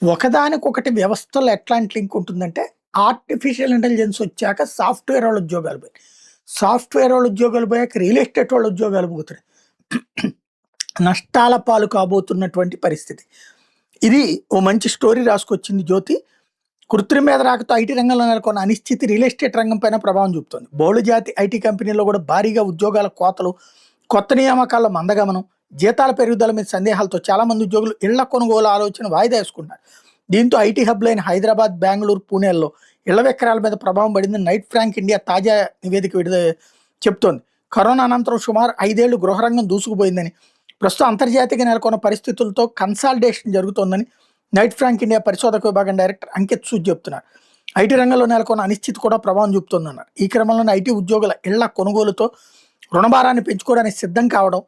ఒకదానికొకటి వ్యవస్థలో ఎట్లాంటి లింక్ ఉంటుందంటే, ఆర్టిఫిషియల్ ఇంటెలిజెన్స్ వచ్చాక సాఫ్ట్‌వేర్ వాళ్ళ ఉద్యోగాలు పోయాయి. సాఫ్ట్‌వేర్ వాళ్ళ ఉద్యోగాలు పోయాక రియల్ ఎస్టేట్ వాళ్ళ ఉద్యోగాలు పోతున్నాయి. నష్టాల పాలు కాబోతున్నటువంటి పరిస్థితి. ఇది ఓ మంచి స్టోరీ రాసుకొచ్చింది 'జ్యోతి'. కృత్రిమ మేధ రాకతో ఐటీ రంగంలో నెలకొన్న అనిశ్చితి రియల్ ఎస్టేట్ రంగం పైన ప్రభావం చూపుతోంది. బహుళజాతి ఐటీ కంపెనీల్లో కూడా భారీగా ఉద్యోగాల కోతలు, కొత్త నియామకాల్లో మందగమనం, జీతాల పెరుగుదల మీద సందేహాలతో చాలా మంది ఉద్యోగులు ఇళ్ల కొనుగోలు ఆలోచన వాయిదా వేసుకుంటున్నారు. దీంతో ఐటీ హబ్లైన హైదరాబాద్, బెంగళూరు, పూణేల్లో ఇళ్ల విక్రయాల మీద ప్రభావం పడిందని నైట్ ఫ్రాంక్ ఇండియా తాజా నివేదిక చెప్తోంది. కరోనా అనంతరం సుమారు 5 ఏళ్లు గృహరంగం దూసుకుపోయిందని, ప్రస్తుతం అంతర్జాతీయంగా నెలకొన్న పరిస్థితులతో కన్సాలిడేషన్ జరుగుతోందని నైట్ ఫ్రాంక్ ఇండియా పరిశోధక విభాగం డైరెక్టర్ అంకిత్ సూద్ చెప్తున్నారు. ఐటీ రంగంలో నెలకొన్న అనిశ్చితి కూడా ప్రభావం చూపుతోందన్నారు. ఈ క్రమంలోనే ఐటీ ఉద్యోగుల ఇళ్ల కొనుగోలుతో రుణభారాన్ని పెంచుకోవడానికి సిద్ధం కావడం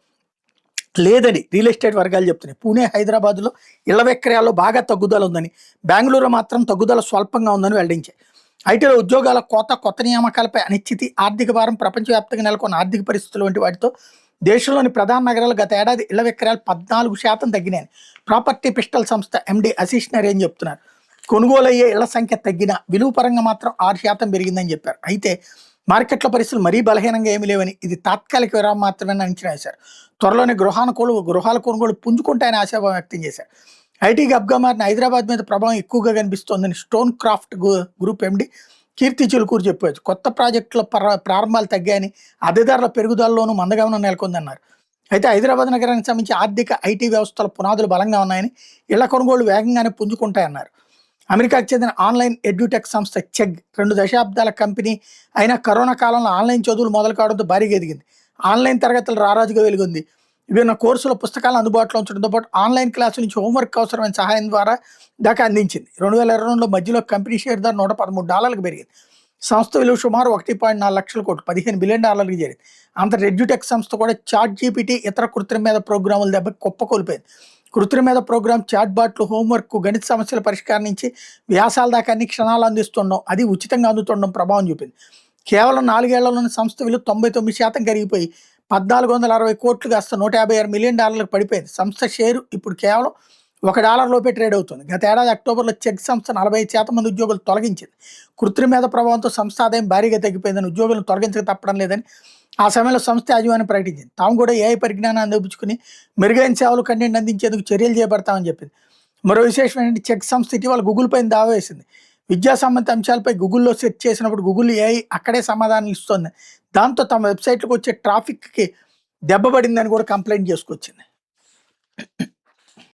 లేదని రియల్ ఎస్టేట్ వర్గాలు చెప్తున్నాయి. పూణే, హైదరాబాద్లో ఇళ్ల విక్రయాల్లో బాగా తగ్గుదల ఉందని, బెంగళూరులో మాత్రం తగ్గుదల స్వల్పంగా ఉందని వెల్లడించాయి. ఐటీలో ఉద్యోగాల కోత, కొత్త నియామకాలపై అనిశ్చితి, ఆర్థిక భారం, ప్రపంచవ్యాప్తంగా నెలకొన్న ఆర్థిక పరిస్థితులు వంటి వాటితో దేశంలోని ప్రధాన నగరాలు గత ఏడాది ఇళ్ల విక్రయాలు 14% తగ్గినాయని ప్రాపర్టీ పిస్టల్ సంస్థ ఎండీ ఆశీష్ నరేన్ చెప్తున్నారు. కొనుగోలు అయ్యే ఇళ్ల సంఖ్య తగ్గిన, విలువ పరంగా మాత్రం 6% పెరిగిందని చెప్పారు. అయితే మార్కెట్ల పరిస్థితులు మరీ బలహీనంగా ఏమీ లేవని, ఇది తాత్కాలిక విరామం మాత్రమే అంచనా వేశారు. త్వరలోనే గృహాల కొనుగోలు పుంజుకుంటాయని ఆశాభావం వ్యక్తం చేశారు. ఐటీకి హబ్గా మారిన హైదరాబాద్ మీద ప్రభావం ఎక్కువగా కనిపిస్తోందని స్టోన్ క్రాఫ్ట్ గ్రూప్ ఎండీ కీర్తి చిలుకూరు చెప్పవచ్చు. కొత్త ప్రాజెక్టుల ప్రారంభాలు తగ్గాయని, అద్దెదారుల పెరుగుదలలోనూ మందగమనం నెలకొందన్నారు. అయితే హైదరాబాద్ నగరానికి సంబంధించి ఆర్థిక, ఐటీ వ్యవస్థల పునాదులు బలంగా ఉన్నాయని, ఇళ్ల కొనుగోలు వేగంగానే పుంజుకుంటాయన్నారు. అమెరికాకు చెందిన ఆన్లైన్ ఎడ్యుటెక్ సంస్థ చెగ్ 2 దశాబ్దాల కంపెనీ అయినా కరోనా కాలంలో ఆన్లైన్ చదువులు మొదలు కావడంతో భారీగా ఎదిగింది. ఆన్లైన్ తరగతులు రారాజుగా వెలుగుంది. విభిన్న కోర్సుల పుస్తకాలను అందుబాటులో ఉంచడంతో పాటు ఆన్లైన్ క్లాసు నుంచి హోంవర్క్ అవసరమైన సహాయం ద్వారా దాకా అందించింది. 2022లో మధ్యలో కంపెనీ షేర్ ధర $113 పెరిగింది. సంస్థ విలువ సుమారు 1.4 లక్షల కోట్లు, $15 బిలియన్ చేరింది. అంతటి ఎడ్యుటెక్ సంస్థ కూడా చాట్ జీపీటీ, ఇతర కృత్రిమ మేధ ప్రోగ్రాముల దెబ్బకి కుప్పకూలిపోయింది. కృత్రిమ మేధ ప్రోగ్రామ్, చాట్ బాట్లు, హోంవర్క్, గణిత సమస్యల పరిష్కారం నుంచి వ్యాసాల దాకా అన్ని క్షణాలు అందిస్తుండడం, అది ఉచితంగా అందుతుండడం ప్రభావం చూపింది. కేవలం 4 ఏళ్లలోని సంస్థ విలువ 99% కరిగిపోయి 1,460 కోట్లు కాస్త $156 మిలియన్ పడిపోయింది. సంస్థ షేరు ఇప్పుడు కేవలం $1 లోపే ట్రేడ్ అవుతుంది. గత ఏడాది అక్టోబర్లో చెగ్ సంస్థ 45% మంది ఉద్యోగులు తొలగించింది. కృత్రిమ మేధ ప్రభావంతో సంస్థ ఆదాయం భారీగా తగ్గిపోయిందని, ఉద్యోగులను తొలగించక తప్పడం లేదని ఆ సమయంలో సంస్థ యాజమాన్యం ప్రకటించింది. తాము కూడా ఏఐ పరిజ్ఞానాన్ని అందిపుచ్చుకుని మెరుగైన సేవలు కంటెంట్ అందించేందుకు చర్యలు చేపడతామని చెప్పింది. మరో విశేషం ఏంటంటే, చెగ్ సంస్థ ఇటీవల గూగుల్ పైన దావా వేసింది. విద్యా సంబంధిత అంశాలపై గూగుల్లో సెర్చ్ చేసినప్పుడు గూగుల్ ఏఐ అక్కడే సమాధానం ఇస్తోంది. దాంతో తమ వెబ్సైట్లకు వచ్చే ట్రాఫిక్కి దెబ్బపడిందని కూడా కంప్లైంట్ చేసుకొచ్చింది.